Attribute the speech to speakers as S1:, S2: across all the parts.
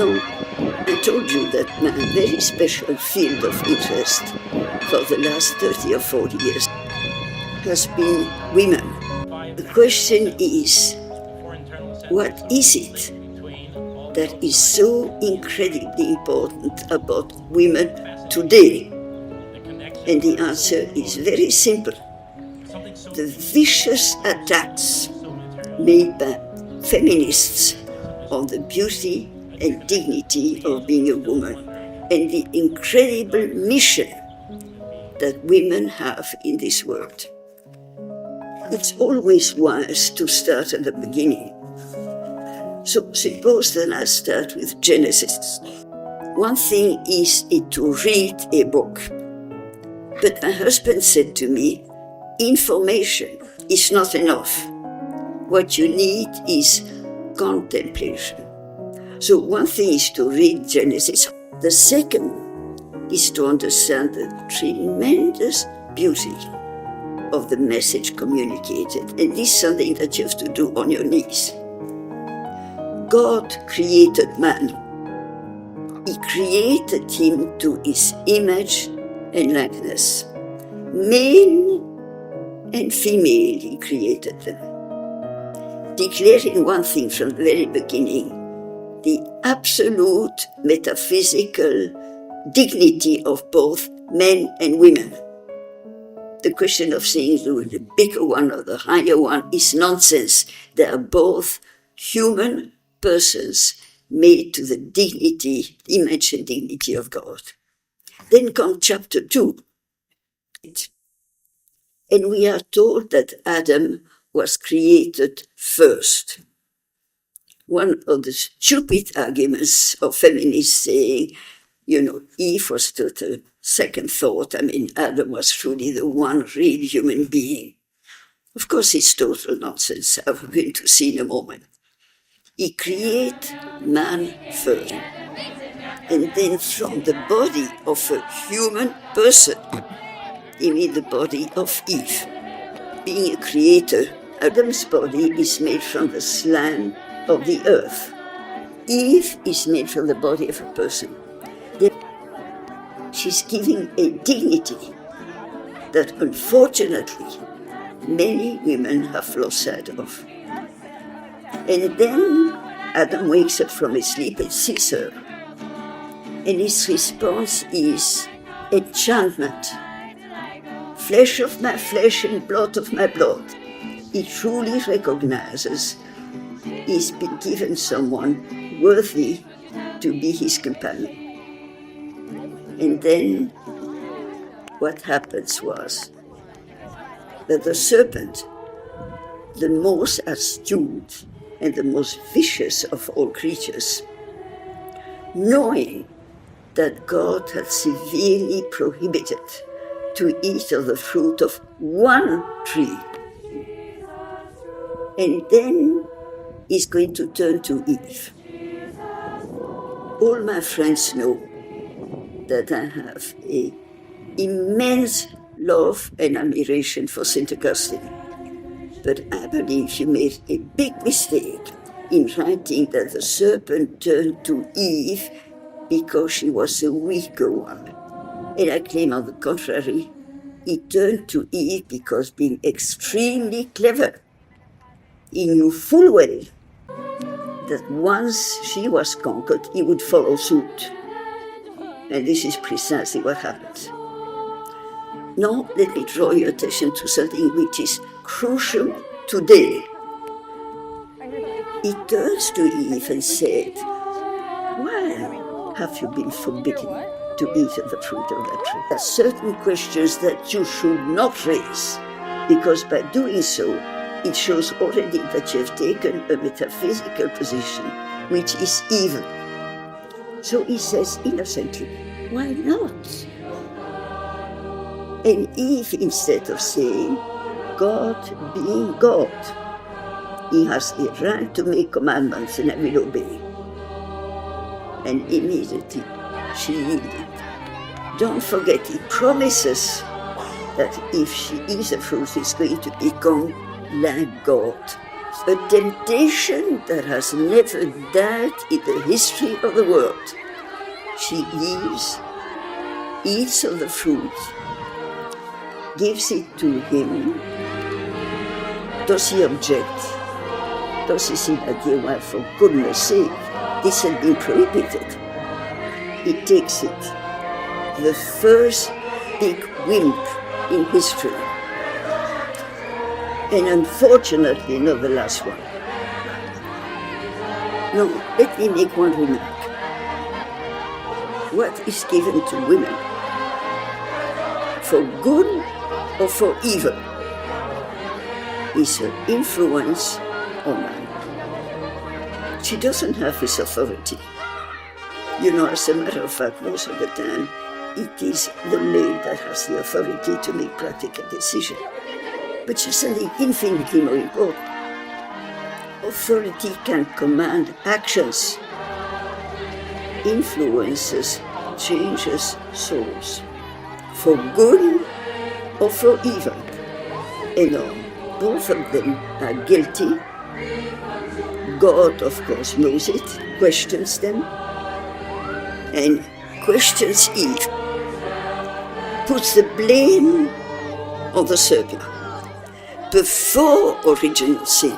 S1: No, I told you that my very special field of interest for the last 30 or 40 years has been women. The question is, what is it that is so incredibly important about women today? And the answer is very simple. The vicious attacks made by feminists on the beauty and dignity of being a woman, and the incredible mission that women have in this world. It's always wise to start at the beginning. So suppose that I start with Genesis. One thing is to read a book. But my husband said to me, information is not enough. What you need is contemplation. So one thing is to read Genesis. The second is to understand the tremendous beauty of the message communicated. And this is something that you have to do on your knees. God created man. He created him to his image and likeness. Male and female, he created them. Declaring one thing from the very beginning, the absolute metaphysical dignity of both men and women. The question of saying the bigger one or the higher one is nonsense. They are both human persons made to the dignity, image and dignity of God. Then comes chapter 2. And we are told that Adam was created first. One of the stupid arguments of feminists saying, Eve was total second thought. Adam was truly the one real human being. Of course, it's total nonsense. I'm going to see in a moment. He created man first. And then from the body of a human person, he made the body of Eve. Being a creator, Adam's body is made from the slime of the earth. Eve is made from the body of a person. She's giving a dignity that unfortunately many women have lost sight of. And then Adam wakes up from his sleep and sees her. And his response is enchantment. Flesh of my flesh and blood of my blood. He truly recognizes he's been given someone worthy to be his companion. And then what happens was that the serpent, the most astute and the most vicious of all creatures, knowing that God had severely prohibited to eat of the fruit of one tree, and then he's going to turn to Eve. All my friends know that I have an immense love and admiration for St. Augustine. But I believe he made a big mistake in writing that the serpent turned to Eve because she was a weaker one. And I claim, on the contrary, he turned to Eve because, being extremely clever, he knew full well that once she was conquered, he would follow suit. And this is precisely what happened. Now, let me draw your attention to something which is crucial today. He turns to Eve and said, "Why have you been forbidden to eat of the fruit of that tree?" There are certain questions that you should not raise, because by doing so, it shows already that you have taken a metaphysical position which is evil. So he says innocently, "Why not?" And Eve, instead of saying, "God being God, he has a right to make commandments and I will obey," and immediately she yielded. Don't forget, he promises that if she eats the fruit, she's going to become like God. a temptation that has never died in the history of the world. She eats of the fruit, gives it to him. Does he object? Does he say that, dear wife, for goodness sake, this had been prohibited? He takes it. The first big wimp in history. And unfortunately, not the last one. No, let me make one remark. What is given to women? For good or for evil? Is her influence on man. She doesn't have his authority. You know, as a matter of fact, most of the time, it is the male that has the authority to make practical decisions. But certainly infinitely more important. Authority can command actions, influences, changes souls, for good or for evil. And both of them are guilty. God, of course, knows it, questions them, and questions Eve, puts the blame on the serpent. Before original sin,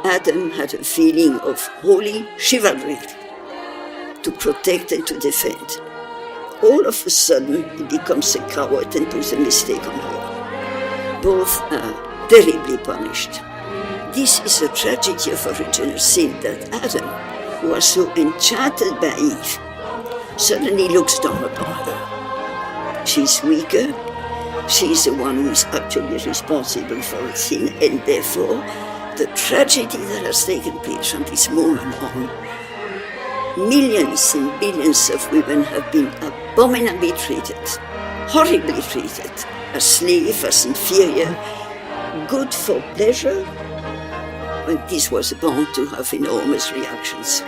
S1: Adam had a feeling of holy chivalry to protect and to defend. All of a sudden, he becomes a coward and puts a mistake on her. Both are terribly punished. This is a tragedy of original sin, that Adam, who was so enchanted by Eve, suddenly looks down upon her. She's weaker. She's the one who is actually responsible for the sin, and therefore the tragedy that has taken place from this moment on, millions and billions of women have been abominably treated, horribly treated, as slaves, as inferior, good for pleasure, and this was bound to have enormous reactions.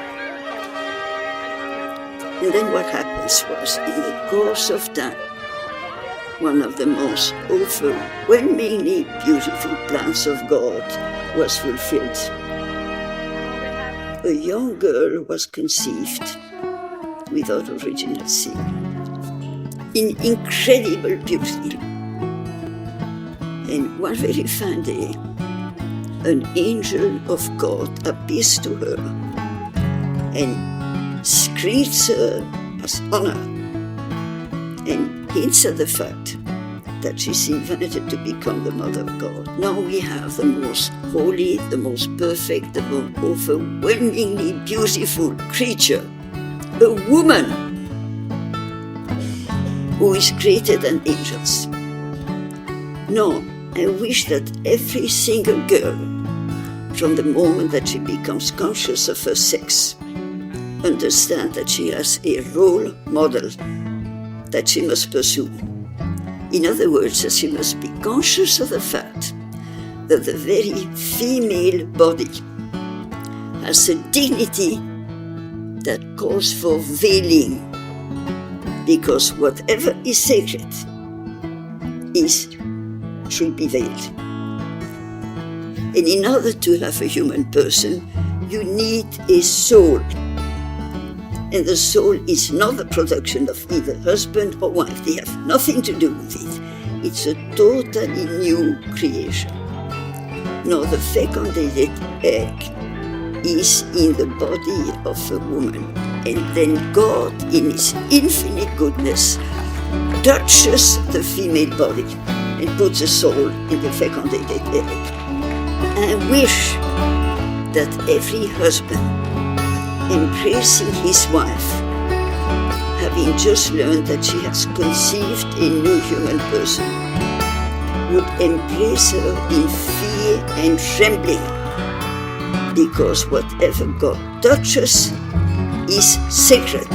S1: And then what happens was, in the course of time, one of the most overwhelmingly beautiful plans of God was fulfilled. A young girl was conceived without original sin, in incredible beauty. And one very fine day, an angel of God appears to her and greets her as honor, and hints at the fact that she's invited to become the mother of God. Now we have the most holy, the most perfect, the most overwhelmingly beautiful creature, a woman who is greater than angels. No, I wish that every single girl, from the moment that she becomes conscious of her sex, understand that she has a role model that she must pursue. In other words, that she must be conscious of the fact that the very female body has a dignity that calls for veiling, because whatever is sacred should be veiled. And in order to have a human person, you need a soul. And the soul is not the production of either husband or wife. They have nothing to do with it. It's a totally new creation. Now, the fecundated egg is in the body of a woman. And then God, in His infinite goodness, touches the female body and puts a soul in the fecundated egg. I wish that every husband, embracing his wife, having just learned that she has conceived a new human person, would embrace her in fear and trembling, because whatever God touches is sacred.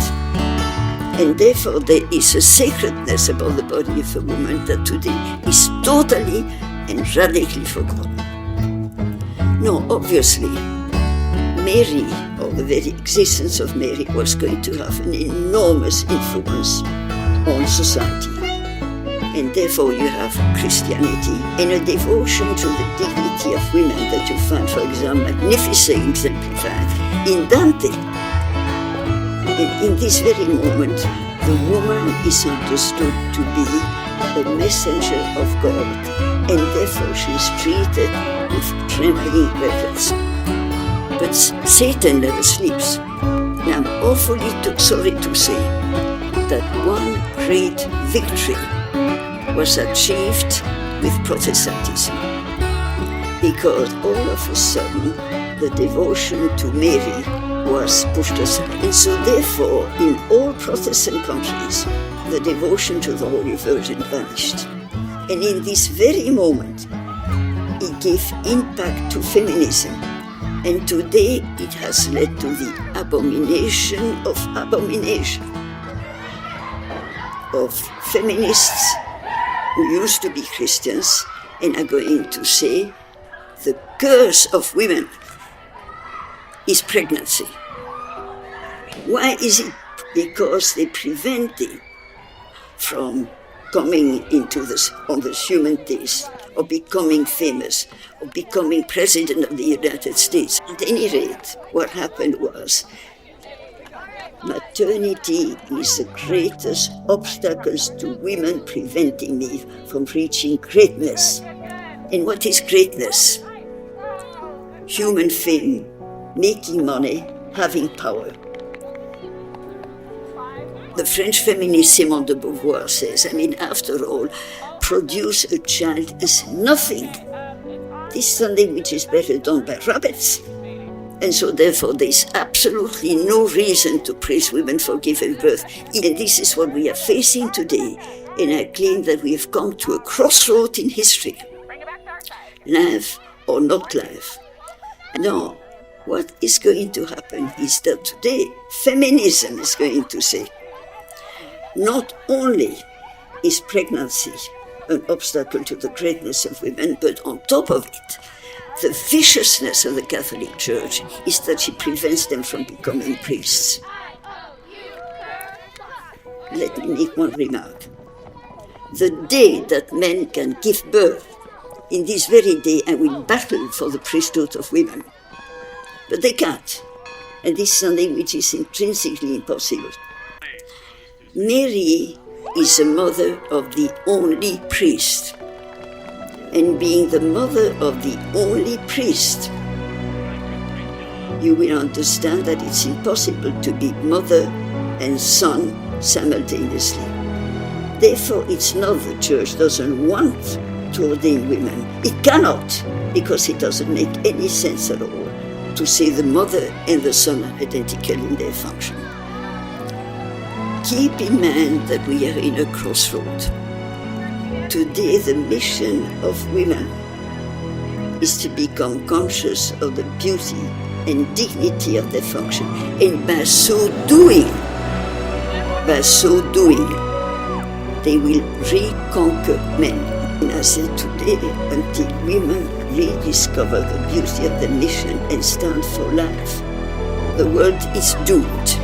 S1: And therefore there is a sacredness about the body of a woman that today is totally and radically forgotten. No, obviously, Mary, or the very existence of Mary, was going to have an enormous influence on society. And therefore you have Christianity and a devotion to the dignity of women that you find, for example, magnificently exemplified in Dante. And in this very moment, the woman is understood to be a messenger of God, and therefore she is treated with trembling reverence. But Satan never sleeps. And I'm awfully sorry to say that one great victory was achieved with Protestantism, because all of a sudden the devotion to Mary was pushed aside. And so therefore in all Protestant countries the devotion to the Holy Virgin vanished. And in this very moment it gave impact to feminism, and today it has led to the abomination of feminists who used to be Christians and are going to say the curse of women is pregnancy. Why is it? Because they prevent them from coming into this on the human taste, or becoming famous, or becoming president of the United States. At any rate, what happened was maternity is the greatest obstacles to women, preventing me from reaching greatness. And what is greatness? Human fame, making money, having power. The French feminist Simone de Beauvoir says, after all, produce a child is nothing. This is something which is better done by rabbits. And so therefore there is absolutely no reason to praise women for giving birth. And this is what we are facing today. And I claim that we have come to a crossroad in history. Life or not life. Now, what is going to happen is that today feminism is going to say, not only is pregnancy an obstacle to the greatness of women, but on top of it, the viciousness of the Catholic Church is that she prevents them from becoming priests. Let me make one remark. The day that men can give birth, in this very day I will battle for the priesthood of women. But they can't. And this is something which is intrinsically impossible. Mary is the mother of the only priest. And being the mother of the only priest, you will understand that it's impossible to be mother and son simultaneously. Therefore, it's not the Church doesn't want to ordain women. It cannot, because it doesn't make any sense at all to say the mother and the son are identical in their function. Keep in mind that we are in a crossroad. Today, the mission of women is to become conscious of the beauty and dignity of their function. And by so doing, they will reconquer men. And I said today, until women rediscover the beauty of the mission and stand for life, the world is doomed.